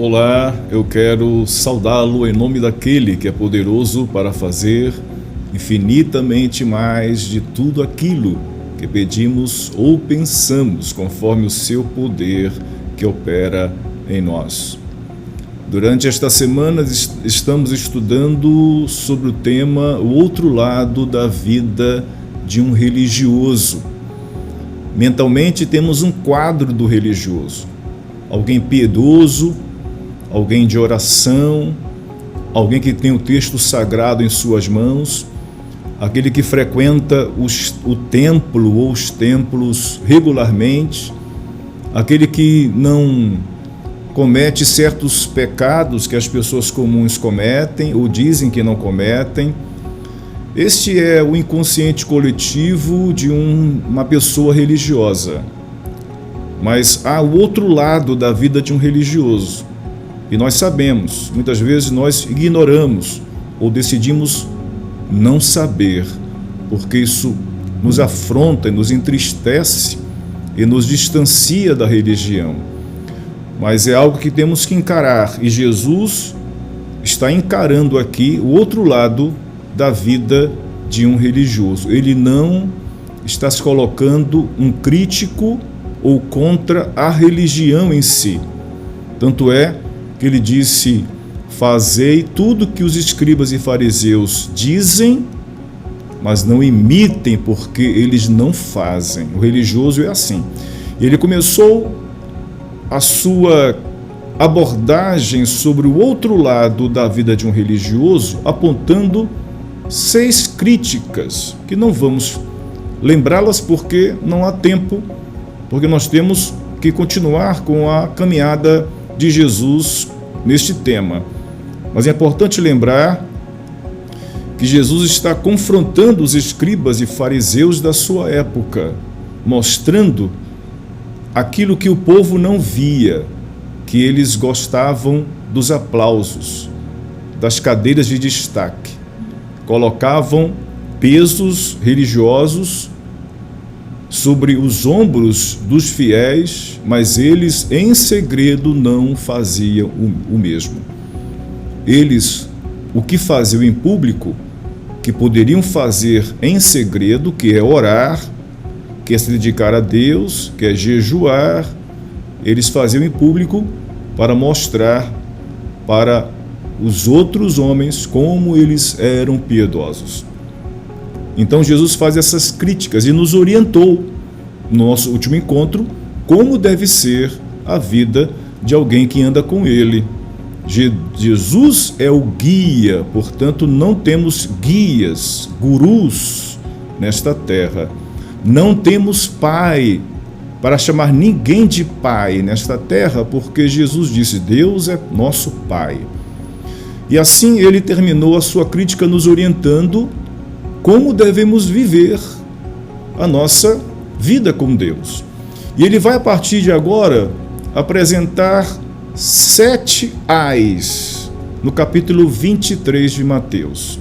Olá, eu quero saudá-lo em nome daquele que é poderoso para fazer infinitamente mais de tudo aquilo que pedimos ou pensamos, conforme o seu poder que opera em nós. Durante esta semana estamos estudando sobre o tema o outro lado da vida de um religioso. Mentalmente temos um quadro do religioso, alguém piedoso, alguém de oração, alguém que tem o texto sagrado em suas mãos, aquele que frequenta o templo ou os templos regularmente, aquele que não comete certos pecados que as pessoas comuns cometem ou dizem que não cometem. Este é o inconsciente coletivo de uma pessoa religiosa. Mas há o outro lado da vida de um religioso. E nós sabemos, muitas vezes nós ignoramos ou decidimos não saber, porque isso nos afronta e nos entristece e nos distancia da religião. Mas é algo que temos que encarar, e Jesus está encarando aqui o outro lado da vida de um religioso. Ele não está se colocando um crítico ou contra a religião em si. Tanto é que ele disse: fazei tudo que os escribas e fariseus dizem, mas não imitem, porque eles não fazem. O religioso é assim. E ele começou a sua abordagem sobre o outro lado da vida de um religioso, apontando 6 críticas, que não vamos lembrá-las porque não há tempo, porque nós temos que continuar com a caminhada de Jesus neste tema. Mas é importante lembrar que Jesus está confrontando os escribas e fariseus da sua época, mostrando aquilo que o povo não via, que eles gostavam dos aplausos, das cadeiras de destaque. Colocavam pesos religiosos sobre os ombros dos fiéis, mas eles em segredo não faziam o mesmo. Eles, o que faziam em público, que poderiam fazer em segredo, que é orar, que é se dedicar a Deus, que é jejuar, eles faziam em público para mostrar para os outros homens como eles eram piedosos. Então Jesus faz essas críticas e nos orientou no nosso último encontro como deve ser a vida de alguém que anda com ele. Jesus é o guia, portanto não temos guias, gurus nesta terra. Não temos pai para chamar ninguém de pai nesta terra, porque Jesus disse: Deus é nosso pai. E assim ele terminou a sua crítica nos orientando como devemos viver a nossa vida com Deus. E ele vai, a partir de agora, apresentar 7 ais no capítulo 23 de Mateus.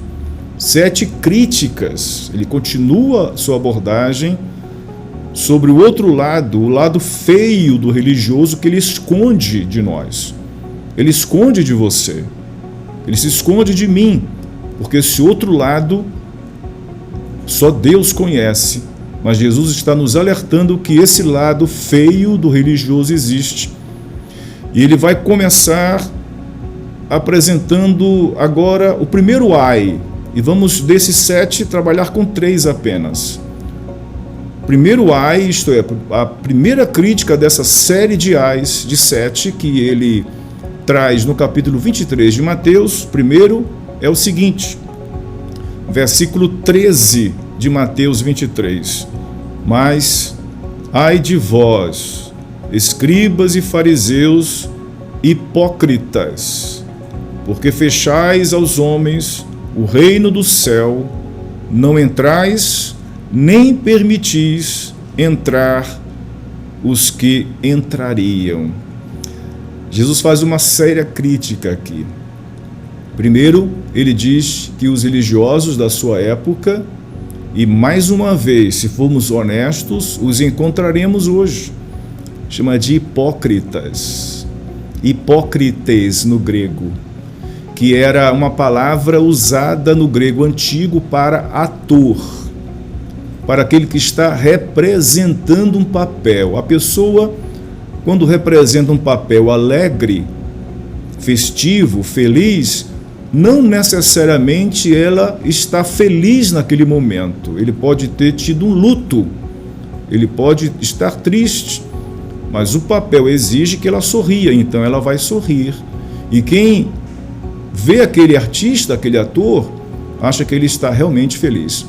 7 críticas. Ele continua sua abordagem sobre o outro lado, o lado feio do religioso que ele esconde de nós. Ele esconde de você. Ele se esconde de mim, porque esse outro lado só Deus conhece, mas Jesus está nos alertando que esse lado feio do religioso existe. E ele vai começar apresentando agora o primeiro ai, e vamos desses 7 trabalhar com 3 apenas. Primeiro ai, isto é, a primeira crítica dessa série de ais, de 7, que ele traz no capítulo 23 de Mateus, primeiro é o seguinte, versículo 13 de Mateus 23. Mas, ai de vós, escribas e fariseus hipócritas, porque fechais aos homens o reino do céu, não entrais, nem permitis entrar os que entrariam. Jesus faz uma séria crítica aqui. Primeiro, ele diz que os religiosos da sua época, e mais uma vez, se formos honestos, os encontraremos hoje, chama de hipócritas. hipócrites no grego, que era uma palavra usada no grego antigo para ator, para aquele que está representando um papel. A pessoa, quando representa um papel alegre, festivo, feliz, não necessariamente ela está feliz naquele momento. Ele pode ter tido um luto, ele pode estar triste, mas o papel exige que ela sorria, então ela vai sorrir. E quem vê aquele artista, aquele ator, acha que ele está realmente feliz.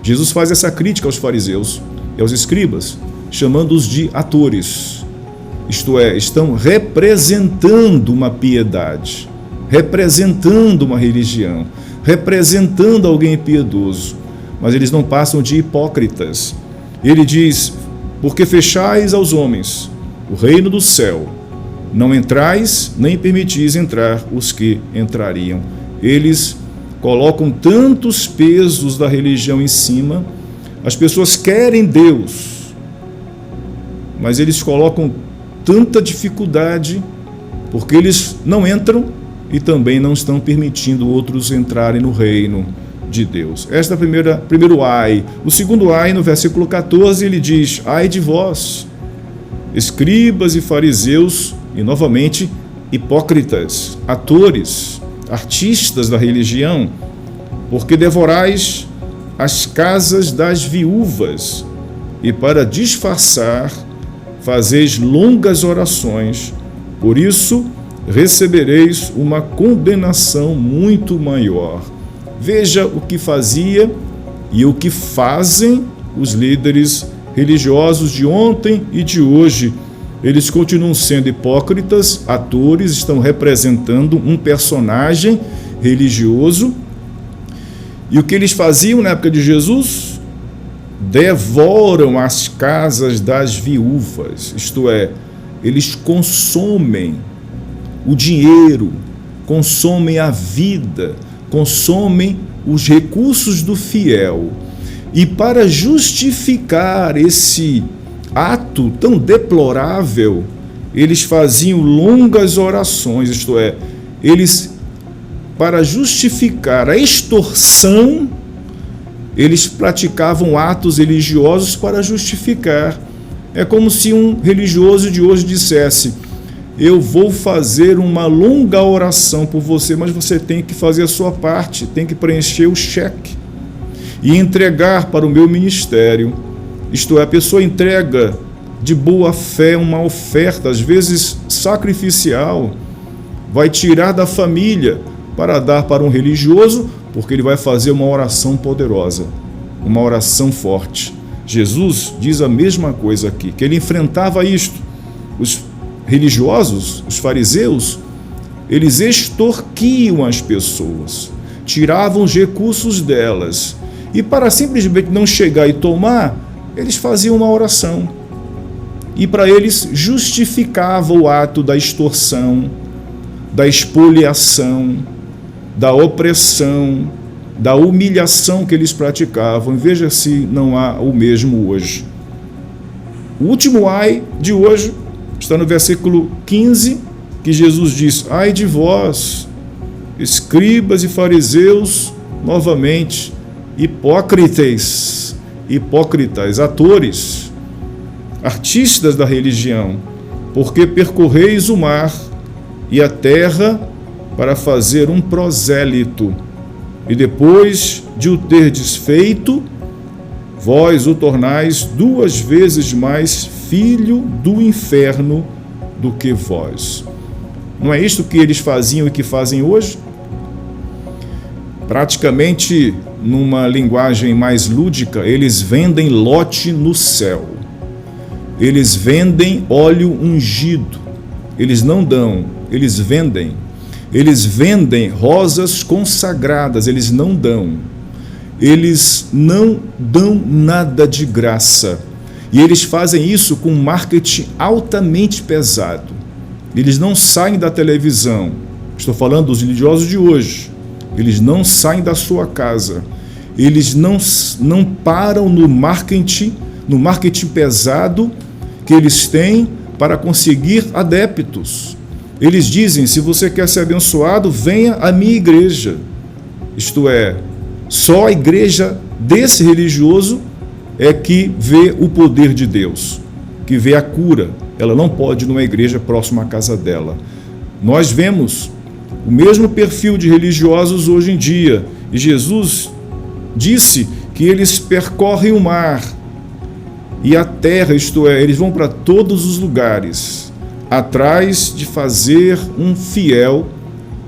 Jesus faz essa crítica aos fariseus e aos escribas, chamando-os de atores. Isto é, estão representando uma piedade, representando uma religião, representando alguém piedoso, mas eles não passam de hipócritas. Ele diz: porque fechais aos homens o reino do céu, não entrais, nem permitis entrar os que entrariam. Eles colocam tantos pesos da religião em cima, as pessoas querem Deus, mas eles colocam tanta dificuldade, porque eles não entram e também não estão permitindo outros entrarem no reino de Deus. Esta é a primeiro ai. O segundo ai, no versículo 14, ele diz: ai de vós, escribas e fariseus, e novamente hipócritas, atores, artistas da religião, porque devorais as casas das viúvas, e para disfarçar fazeis longas orações, por isso recebereis uma condenação muito maior. Veja o que fazia e o que fazem os líderes religiosos de ontem e de hoje. Eles continuam sendo hipócritas, atores, estão representando um personagem religioso. E o que eles faziam na época de Jesus? Devoram as casas das viúvas, isto é, eles consomem o dinheiro, consomem a vida, consomem os recursos do fiel. E para justificar esse ato tão deplorável, eles faziam longas orações, isto é, eles, para justificar a extorsão, eles praticavam atos religiosos para justificar. É como se um religioso de hoje dissesse: eu vou fazer uma longa oração por você, mas você tem que fazer a sua parte, tem que preencher o cheque e entregar para o meu ministério. Isto é, a pessoa entrega de boa fé uma oferta, às vezes sacrificial, vai tirar da família para dar para um religioso, porque ele vai fazer uma oração poderosa, uma oração forte. Jesus diz a mesma coisa aqui, que ele enfrentava isto. Os religiosos, os fariseus, eles extorquiam as pessoas, tiravam os recursos delas, e para simplesmente não chegar e tomar, eles faziam uma oração. E para eles justificava o ato da extorsão, da espoliação, da opressão, da humilhação que eles praticavam. Veja se não há o mesmo hoje. O último ai de hoje está no versículo 15, que Jesus diz: ai de vós, escribas e fariseus, novamente, hipócritas, atores, artistas da religião, porque percorreis o mar e a terra para fazer um prosélito, e depois de o terdes feito, vós o tornais 2 vezes mais filho do inferno do que vós. Não é isto que eles faziam e que fazem hoje? Praticamente, numa linguagem mais lúdica, eles vendem lote no céu. Eles vendem óleo ungido. Eles não dão, eles vendem. Eles vendem rosas consagradas, eles não dão. Eles não dão nada de graça. E eles fazem isso com um marketing altamente pesado. Eles não saem da televisão. Estou falando dos religiosos de hoje. Eles não saem da sua casa. Eles não param no marketing pesado que eles têm para conseguir adeptos. Eles dizem: se você quer ser abençoado, venha à minha igreja. Isto é, só a igreja desse religioso é que vê o poder de Deus, que vê a cura. Ela não pode ir numa igreja próxima à casa dela. Nós vemos o mesmo perfil de religiosos hoje em dia. E Jesus disse que eles percorrem o mar e a terra, isto é, eles vão para todos os lugares, atrás de fazer um fiel,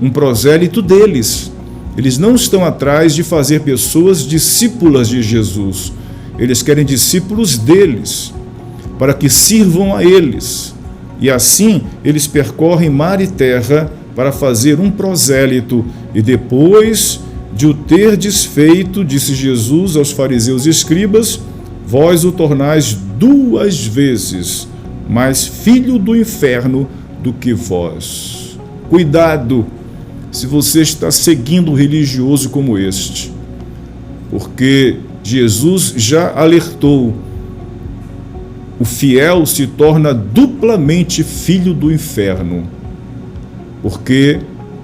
um prosélito deles. Eles não estão atrás de fazer pessoas discípulas de Jesus. Eles querem discípulos deles, para que sirvam a eles. E assim eles percorrem mar e terra para fazer um prosélito. E depois de o ter desfeito, disse Jesus aos fariseus e escribas: vós o tornais 2 vezes mais filho do inferno do que vós. Cuidado se você está seguindo um religioso como este, porque Jesus já alertou: o fiel se torna duplamente filho do inferno, porque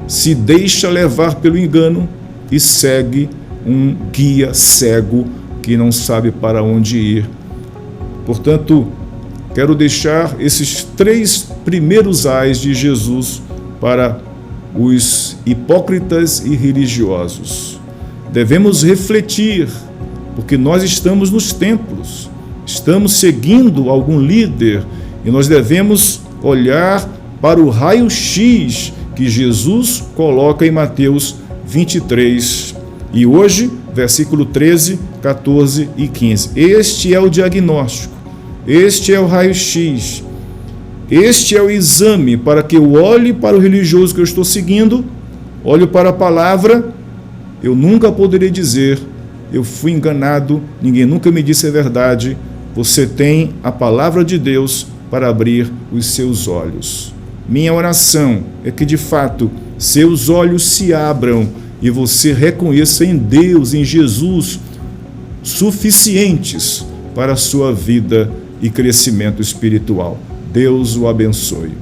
se deixa levar pelo engano e segue um guia cego que não sabe para onde ir. Portanto, quero deixar esses 3 primeiros ais de Jesus para os hipócritas e religiosos. Devemos refletir, porque nós estamos nos templos, estamos seguindo algum líder e nós devemos olhar para o raio-x que Jesus coloca em Mateus 23. E hoje, versículo 13, 14 e 15. Este é o diagnóstico, este é o raio-x, este é o exame para que eu olhe para o religioso que eu estou seguindo, olho para a palavra. Eu nunca poderei dizer: eu fui enganado, ninguém nunca me disse a verdade. Você tem a palavra de Deus para abrir os seus olhos. Minha oração é que, de fato, seus olhos se abram e você reconheça em Deus, em Jesus, suficientes para a sua vida e crescimento espiritual. Deus o abençoe.